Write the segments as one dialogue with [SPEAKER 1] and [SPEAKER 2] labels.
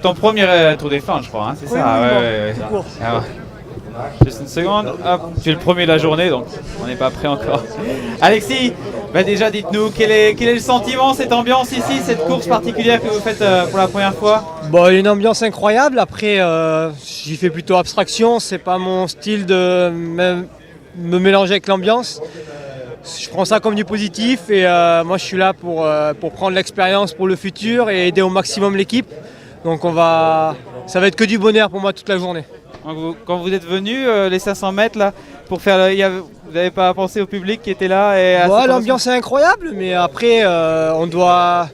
[SPEAKER 1] ton premier Tour des Flandres, je crois, hein, c'est
[SPEAKER 2] Oui,
[SPEAKER 1] ça?
[SPEAKER 2] oui,
[SPEAKER 1] Ouais.
[SPEAKER 2] tout court.
[SPEAKER 1] Alors, juste une seconde, hop, tu es le premier de la journée, donc on n'est pas prêt encore. Alexis, bah déjà dites-nous, quel est le sentiment, cette ambiance ici, cette course particulière que vous faites pour la première fois?
[SPEAKER 2] Bon, il y a une ambiance incroyable. Après, j'y fais plutôt abstraction. C'est pas mon style de me mélanger avec l'ambiance. Je prends ça comme du positif et moi je suis là pour prendre l'expérience pour le futur et aider au maximum l'équipe. Donc ça va être que du bonheur pour moi toute la journée.
[SPEAKER 1] Quand vous êtes venu, les 500 mètres là, pour faire, vous n'avez pas pensé au public qui était là et à
[SPEAKER 2] L'ambiance est incroyable, mais après on doit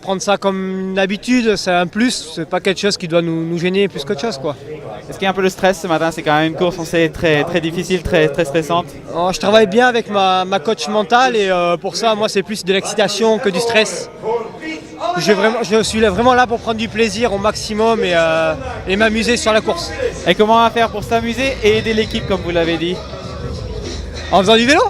[SPEAKER 2] prendre ça comme une habitude, c'est un plus, c'est pas quelque chose qui doit nous gêner plus qu'autre chose, quoi.
[SPEAKER 1] Est-ce qu'il y a un peu de stress ce matin? C'est quand même une course, on sait, très, très difficile, très, très stressante.
[SPEAKER 2] Je travaille bien avec ma coach mentale et pour ça, moi, c'est plus de l'excitation que du stress. Je suis vraiment là pour prendre du plaisir au maximum et m'amuser sur la course.
[SPEAKER 1] Et comment on va faire pour s'amuser et aider l'équipe, comme vous l'avez dit?
[SPEAKER 2] En faisant du vélo?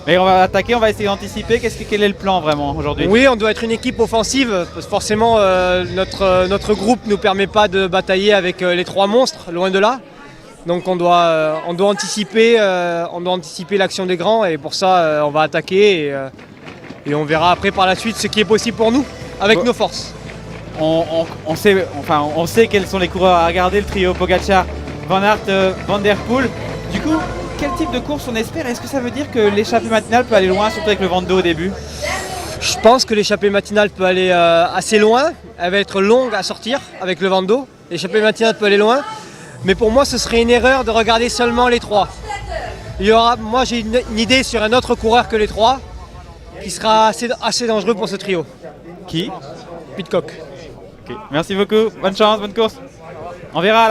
[SPEAKER 1] Mais on va attaquer, on va essayer d'anticiper. Quel est le plan vraiment aujourd'hui?
[SPEAKER 2] Oui, on doit être une équipe offensive, parce que forcément notre groupe ne nous permet pas de batailler avec les trois monstres, loin de là. Donc on doit anticiper l'action des grands et pour ça on va attaquer et on verra après par la suite ce qui est possible pour nous avec nos forces.
[SPEAKER 1] On sait quels sont les coureurs à regarder, le trio Pogacar, Van Aert, Van Der Poel. Du coup, quel type de course on espère? Est-ce que ça veut dire que l'échappée matinale peut aller loin, surtout avec le vent de dos au début?
[SPEAKER 2] Je pense que l'échappée matinale peut aller assez loin. Elle va être longue à sortir avec le vent de dos. L'échappée matinale peut aller loin. Mais pour moi, ce serait une erreur de regarder seulement les trois. Moi, j'ai une idée sur un autre coureur que les trois qui sera assez dangereux pour ce trio.
[SPEAKER 1] Qui?
[SPEAKER 2] Pidcock.
[SPEAKER 1] Okay. Merci beaucoup, bonne chance, bonne course. On verra.